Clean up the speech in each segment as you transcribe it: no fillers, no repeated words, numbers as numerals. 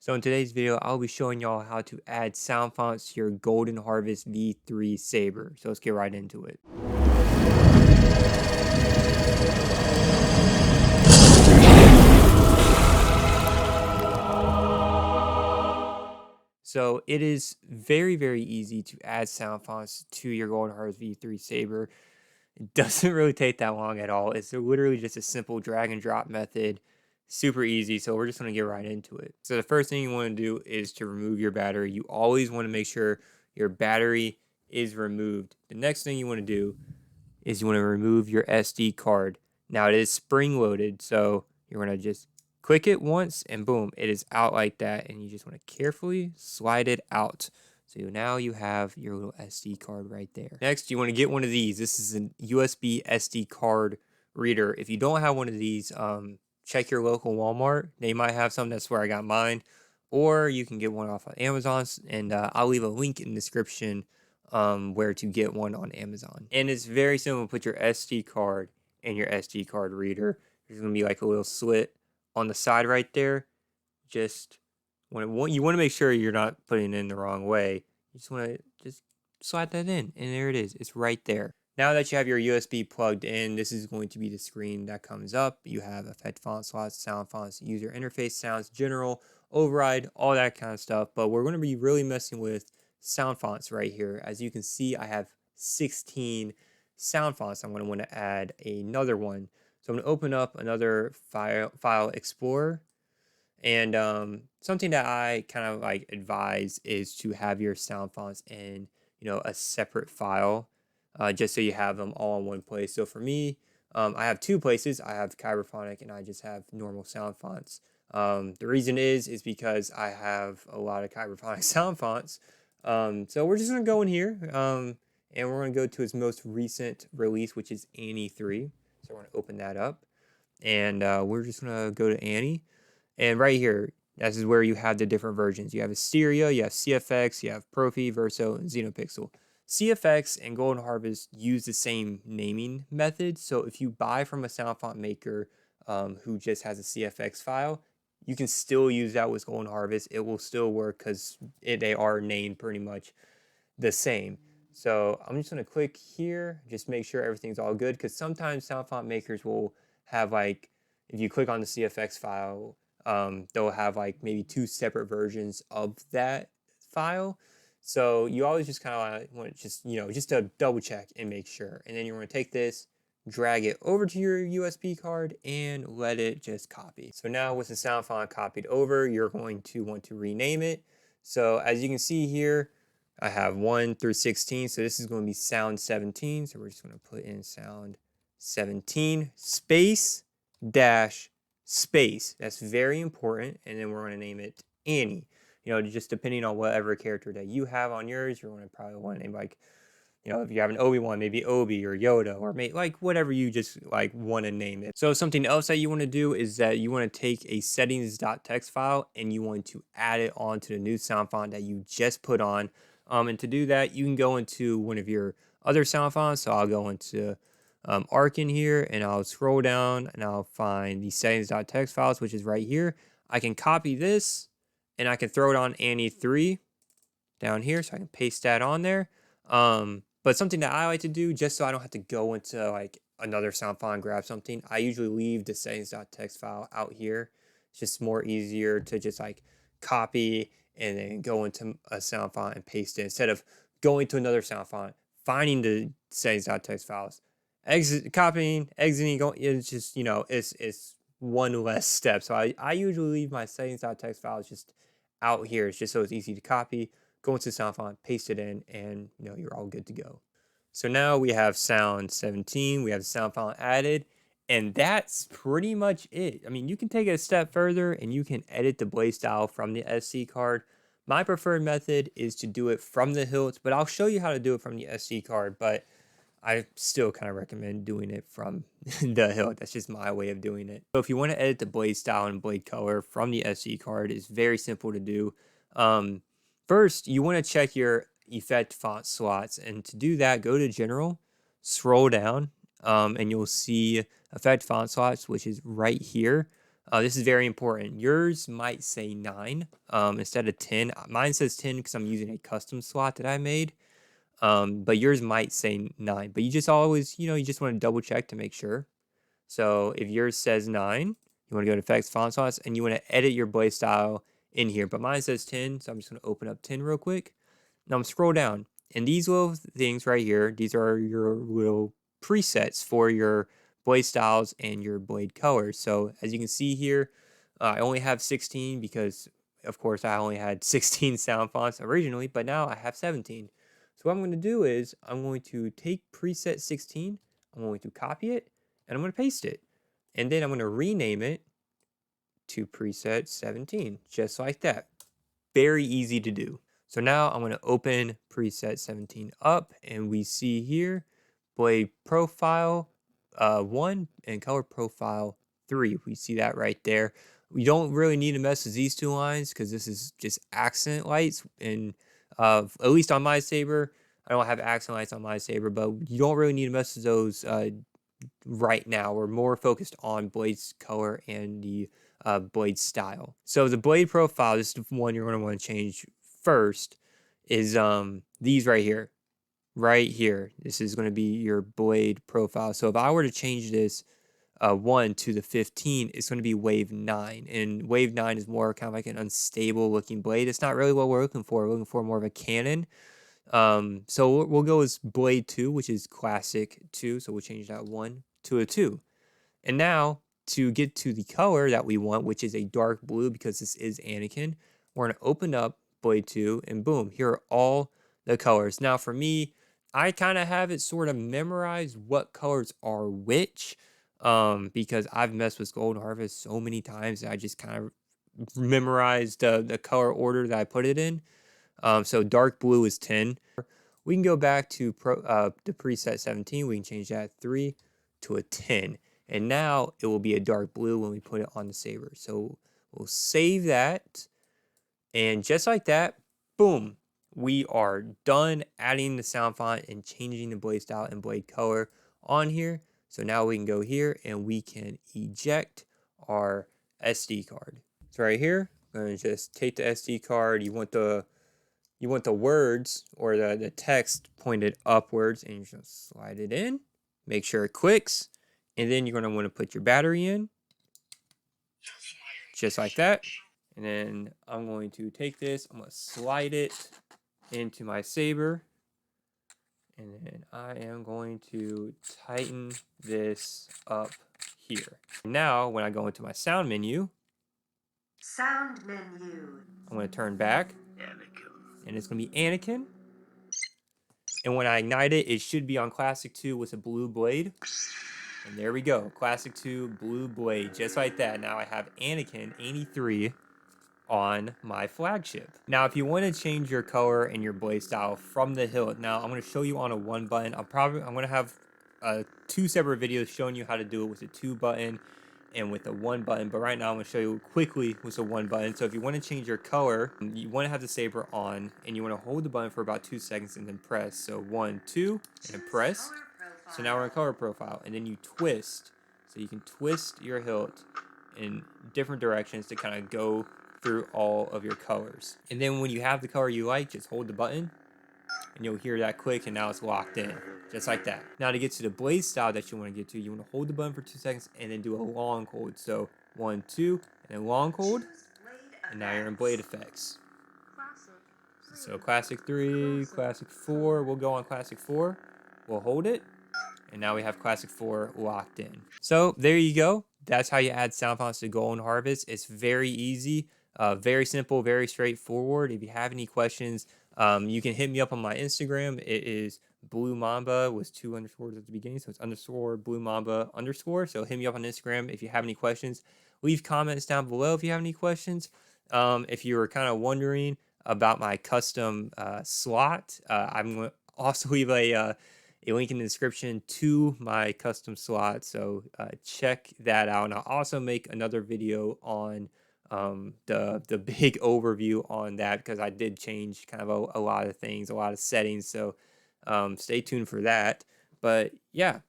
So in today's video, I'll be showing y'all how to add sound fonts to your Golden Harvest V3 Saber. So let's get right into it. So it is very easy to add sound fonts to your Golden Harvest V3 Saber. It doesn't really take that long at all. It's literally just a simple drag and drop method. Super easy. So we're just going to get right into it. So the first thing you want to do is to remove your battery. You always want to make sure your battery is removed. The next thing you want to do is you want to remove your SD card. Now it is spring loaded. So you're going to just click it once and boom, it is out like that. And you just want to carefully slide it out. So now you have your little SD card right there. Next, you want to get one of these. This is a USB SD card reader. If you don't have one of these, check your local Walmart. They might have some. That's where I got mine. Or you can get one off of Amazon. And I'll leave a link in the description where to get one on Amazon. And it's very simple. Put your SD card in your SD card reader. There's going to be like a little slit on the side right there. Just you want to make sure you're not putting it in the wrong way. You just want to just slide that in, and there it is. It's right there. Now that you have your USB plugged in, this is going to be the screen that comes up. You have effect font slots, sound fonts, user interface sounds, general, override, all that kind of stuff. But we're going to be really messing with sound fonts right here. As you can see, I have 16 sound fonts. I'm going to want to add another one. So I'm going to open up another file explorer. And something that I kind of like advise is to have your sound fonts in, a separate file, just so you have them all in one place. So for me, I have two places. I have Kyberphonic and I just have normal sound fonts. The reason is because I have a lot of Kyberphonic sound fonts. So we're just going to go in here and we're going to go to its most recent release, which is Annie 3. So we're going to open that up and we're just going to go to Annie. And right here, this is where you have the different versions. You have Asteria, you have CFX, you have Profi, Verso, and Xenopixel. CFX and Golden Harvest use the same naming method. So if you buy from a sound font maker who just has a CFX file, you can still use that with Golden Harvest. It will still work because they are named pretty much the same. So I'm just going to click here, just make sure everything's all good. Because sometimes sound font makers will have like, if you click on the CFX file, they'll have like maybe two separate versions of that file. So you always just kind of want to just to double check and make sure. And then you're going to take this, drag it over to your USB card and let it just copy. So now with the sound font copied over, you're going to want to rename it. So as you can see here, I have 1 through 16. So this is going to be sound 17. So we're just going to put in sound 17 space dash space. That's very important. And then we're going to name it Annie. Just depending on whatever character that you have on yours, you're going to probably want to name like, if you have an Obi-Wan, maybe Obi or Yoda, or maybe like whatever you just like want to name it. So something else that you want to do is that you want to take a settings.txt file and you want to add it onto the new sound font that you just put on. And to do that, you can go into one of your other sound fonts. So I'll go into Arkin here and I'll scroll down and I'll find the settings.txt files, which is right here. I can copy this and I can throw it on Annie 3 down here. So I can paste that on there. But something that I like to do, just so I don't have to go into like another sound font and grab something, I usually leave the settings.txt file out here. It's just more easier to just like copy and then go into a sound font and paste it instead of going to another sound font, finding the settings.txt files, copying, exiting, going. It's just, it's one less step. So I usually leave my settings.txt files just out here. It's just so it's easy to copy. Go into sound font, paste it in, and you're all good to go. So now we have sound 17, we have sound font added, and that's pretty much it. I mean, you can take it a step further and you can edit the blade style from the SD card. My preferred method is to do it from the hilt, but I'll show you how to do it from the SD card, but I still kind of recommend doing it from the hilt. That's just my way of doing it. So if you want to edit the blade style and blade color from the SD card, it's very simple to do. First, you want to check your effect font slots, and to do that, go to General, scroll down, and you'll see effect font slots, which is right here. This is very important. Yours might say 9 instead of 10. Mine says 10 because I'm using a custom slot that I made. But yours might say 9. But you just always, you just want to double check to make sure. So if yours says 9, you want to go to effects, font size, and you want to edit your blade style in here. But mine says 10, so I'm just going to open up 10 real quick. Now I'm scroll down, and these little things right here, these are your little presets for your blade styles and your blade colors. So as you can see here, I only have 16 because, of course, I only had 16 sound fonts originally, but now I have 17. So what I'm going to do is I'm going to take preset 16, I'm going to copy it, and I'm going to paste it. And then I'm going to rename it to preset 17, just like that. Very easy to do. So now I'm going to open preset 17 up, and we see here blade profile 1 and color profile 3. We see that right there. We don't really need to mess with these two lines because this is just accent lights, and at least on my saber, I don't have accent lights on my saber, but you don't really need to mess with those right now. We're more focused on blade's color and the blade style. So the blade profile, this is the one you're going to want to change first, is these right here. Right here. This is going to be your blade profile. So if I were to change this 1 to the 15, it's going to be wave 9. And wave 9 is more kind of like an unstable looking blade. It's not really what we're looking for. We're looking for more of a cannon. So we'll go as blade 2, which is classic 2. So we'll change that 1 to a 2. And now to get to the color that we want, which is a dark blue because this is Anakin, we're going to open up blade 2 and boom, here are all the colors. Now for me, I kind of have it sort of memorized what colors are which because I've messed with Golden Harvest so many times that I just kind of memorized the color order that I put it in. So dark blue is 10. We can go back to the preset 17. We can change that 3 to a 10. And now it will be a dark blue when we put it on the saber. So we'll save that. And just like that, boom, we are done adding the sound font and changing the blade style and blade color on here. So now we can go here and we can eject our SD card. So right here, I'm going to just take the SD card. You want the words or the text pointed upwards, and you're just slide it in, make sure it clicks, and then you're going to want to put your battery in, just like that. And then I'm going to take this, I'm going to slide it into my saber, and then I am going to tighten this up here. Now, when I go into my sound menu, I'm going to turn back, and it's going to be Anakin. And when I ignite it, it should be on Classic 2 with a blue blade. And there we go. Classic 2 blue blade. Just like that. Now I have Anakin 83 on my flagship. Now, if you want to change your color and your blade style from the hilt, now I'm going to show you on a 1 button. I'm going to have 2 separate videos showing you how to do it with a 2 button and with a 1 button, but right now I'm going to show you quickly with a 1 button. So if you want to change your color, you want to have the saber on, and you want to hold the button for about 2 seconds and then press. So 1, 2, and press. So now we're in color profile, and then you twist. So you can twist your hilt in different directions to kind of go through all of your colors. And then when you have the color you like, just hold the button, and you'll hear that click, and now it's locked in, just like that. Now to get to the blade style that you want to get to, you want to hold the button for 2 seconds and then do a long hold. So 1, 2, and then long hold, and now you're in blade effects. So classic 3, classic 4, we'll go on classic 4, we'll hold it, and now we have classic 4 locked in. So there you go. That's how you add sound fonts to Golden Harvest. It's very easy, very simple, very straightforward. If you have any questions, you can hit me up on my Instagram. It is Blue Mamba with 2 underscores at the beginning. So it's underscore Blue Mamba underscore. So hit me up on Instagram if you have any questions. Leave comments down below if you have any questions. If you were kind of wondering about my custom slot, I'm going to also leave a link in the description to my custom slot. So check that out. And I'll also make another video on the big overview on that because I did change kind of a lot of things, a lot of settings. So stay tuned for that. But yeah,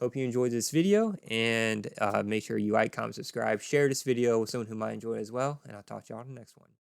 Hope you enjoyed this video, and make sure you like, comment, subscribe, share this video with someone who might enjoy it as well, and I'll talk to y'all on the next one.